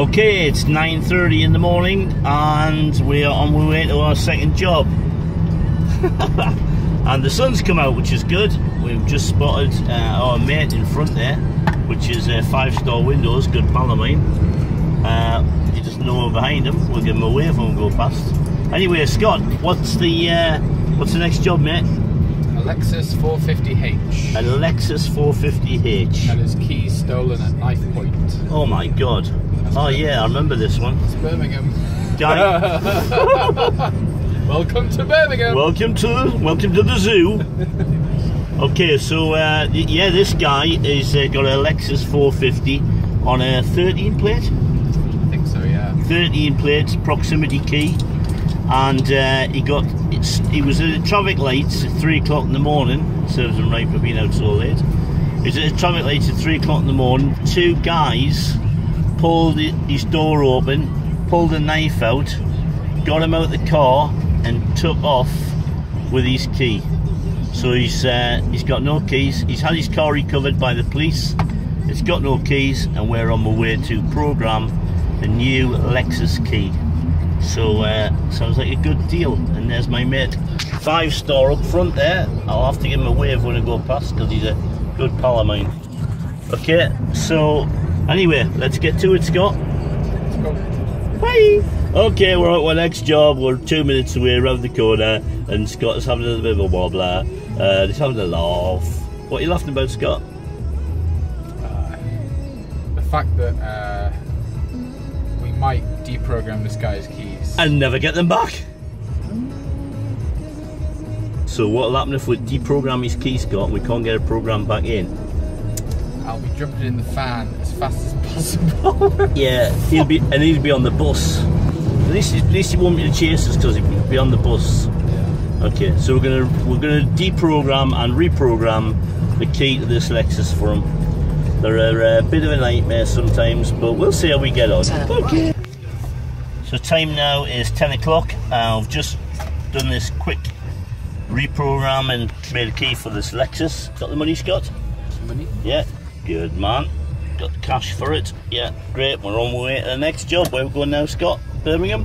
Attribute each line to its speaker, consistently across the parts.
Speaker 1: Okay, it's 9:30 in the morning and we're on our way to our second job. And the sun's come out, which is good. We've just spotted our mate in front there, which is 5-star windows, good pal of mine. He doesn't know we're behind him. We'll give him a wave when we go past. Anyway, Scott, what's the next job, mate?
Speaker 2: A Lexus 450H.
Speaker 1: A Lexus 450H.
Speaker 2: Had his keys stolen at knife point.
Speaker 1: Oh my god. Oh yeah, I remember this one.
Speaker 2: It's Birmingham.
Speaker 1: Welcome
Speaker 2: to Birmingham.
Speaker 1: Welcome to the zoo. Okay, so yeah, this guy is got a Lexus 450 on a 13 plate.
Speaker 2: I think so, yeah. 13
Speaker 1: plate, proximity key, and he was at a traffic lights at 3 o'clock in the morning. Serves him right for being out so late. He was at a traffic lights at 3 o'clock in the morning. Two guys pulled his door open, pulled a knife out, got him out of the car and took off with his key. So he's got no keys. He's had his car recovered by the police. It's got no keys, and we're on the way to program a new Lexus key. So sounds like a good deal. And there's my mate, 5-star up front there. I'll have to give him a wave when I go past because he's a good pal of mine. Okay, so anyway, let's get to it, Scott.
Speaker 2: Let's go.
Speaker 1: Bye. Okay, we're at our next job. We're 2 minutes away around the corner, and Scott is having a little bit of a wobbler. He's having a laugh. What are you laughing about, Scott?
Speaker 2: The fact that we might deprogram this guy's keys
Speaker 1: and never get them back. So what'll happen if we deprogram his keys, Scott, and we can't get a program back in?
Speaker 2: I'll be jumping in the fan as fast as possible.
Speaker 1: Yeah, he'll be on the bus. At least he won't be to chase us because he'll be on the bus.
Speaker 2: Yeah.
Speaker 1: Okay, so we're gonna deprogram and reprogram the key to this Lexus for him. They're a bit of a nightmare sometimes, but we'll see how we get on. Okay. So time now is 10 o'clock. I've just done this quick reprogram and made a key for this Lexus. Got the money, Scott?
Speaker 2: Money?
Speaker 1: Yeah. Good man. Got the cash for it. Yeah, great. We're on our way to the next job. Where we're going now, Scott? Birmingham?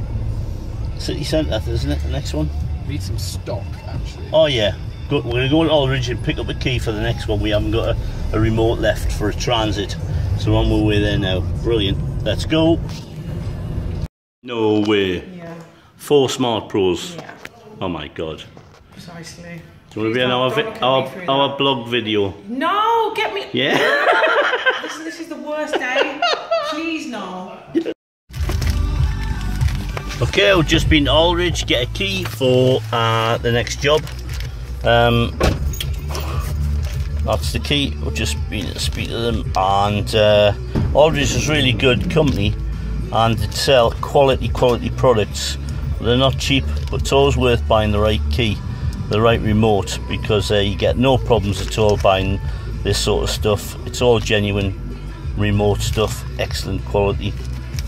Speaker 1: City centre, isn't it? The next one?
Speaker 2: Need some stock, actually.
Speaker 1: Oh yeah. We're going to go to Aldridge and pick up a key for the next one. We haven't got a remote left for a transit. So we're on our way there now. Brilliant. Let's go. No way.
Speaker 3: Yeah.
Speaker 1: 4 Smart Pros.
Speaker 3: Yeah.
Speaker 1: Oh my god.
Speaker 3: Precisely.
Speaker 1: Do you want to be on our blog video?
Speaker 3: No, get me.
Speaker 1: Yeah.
Speaker 3: This is the worst day. Please no.
Speaker 1: Okay, we've just been to Aldridge, get a key for the next job. That's the key. We've just been to speak to them, and Aldridge is really good company, and they sell quality products. They're not cheap, but it's always worth buying the right key, the right remote, because you get no problems at all buying this sort of stuff. It's all genuine remote stuff, excellent quality.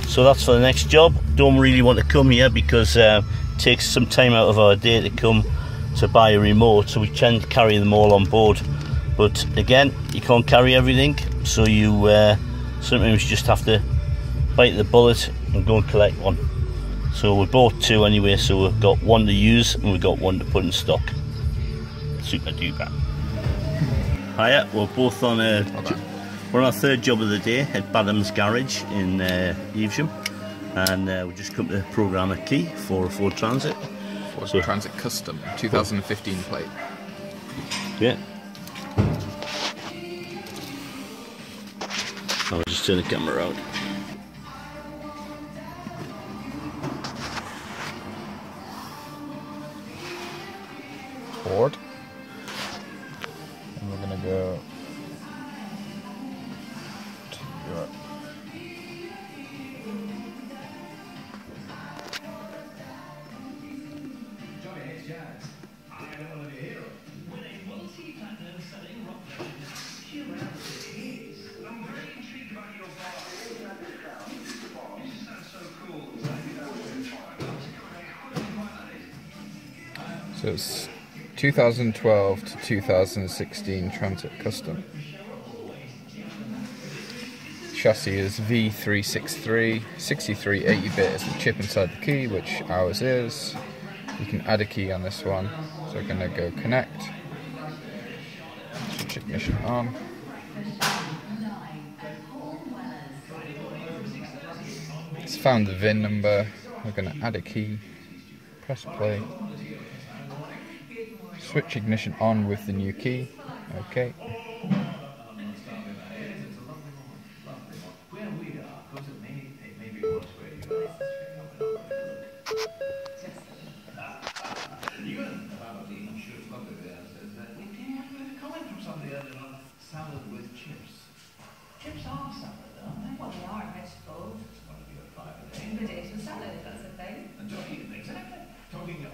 Speaker 1: So that's for the next job. Don't really want to come here because it takes some time out of our day to come to buy a remote, so we tend to carry them all on board. But again, you can't carry everything, so you sometimes just have to bite the bullet and go and collect one. So we bought 2 anyway, so we've got 1 to use and we've got 1 to put in stock. Super duper. Hiya, we're both on we're on our 3rd job of the day at Badham's Garage in Evesham, and we just come to program a key for a Ford Transit.
Speaker 2: Ford Transit Custom, 2015 plate.
Speaker 1: Yeah. I'll just turn the camera around.
Speaker 2: Ford. And we're gonna go to Europe. So it's 2012 to 2016 Transit Custom. chassis is V363, 63 80-bit is the chip inside the key, which ours is. You can add a key on this one, so we're going to go connect, switch ignition on. It's found the VIN number, we're going to add a key, press play, switch ignition on with the new key, okay.
Speaker 4: Salad with chips. Chips are salad, aren't they? Well, they are a vegetable. It's one of your five a day. Potato salad, that's a thing. And exactly. Talking of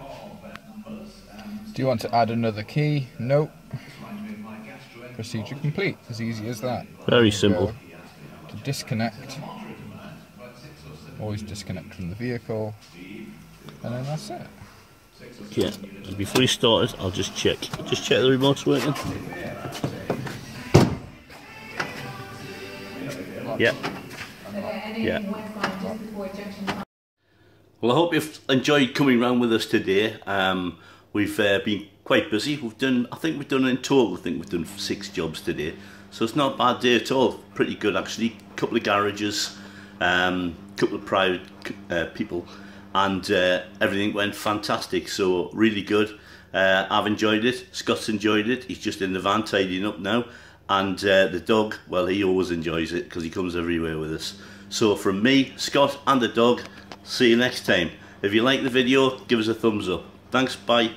Speaker 4: numbers.
Speaker 2: Do you want to add another key? Nope. Procedure complete. As easy as that.
Speaker 1: Very simple.
Speaker 2: To disconnect. Always disconnect from the vehicle. And then that's it.
Speaker 1: Yeah. And before you start it, I'll just check. Just check the remote's working. Yeah. Yeah. Well, I hope you've enjoyed coming round with us today. We've been quite busy. I think we've done in total, 6 jobs today. So it's not a bad day at all. Pretty good actually. Couple of garages, couple of private people, and everything went fantastic. So really good. I've enjoyed it. Scott's enjoyed it. He's just in the van tidying up now. And the dog, well, he always enjoys it because he comes everywhere with us. So from me, Scott and the dog, see you next time. If you like the video, give us a thumbs up. Thanks, bye.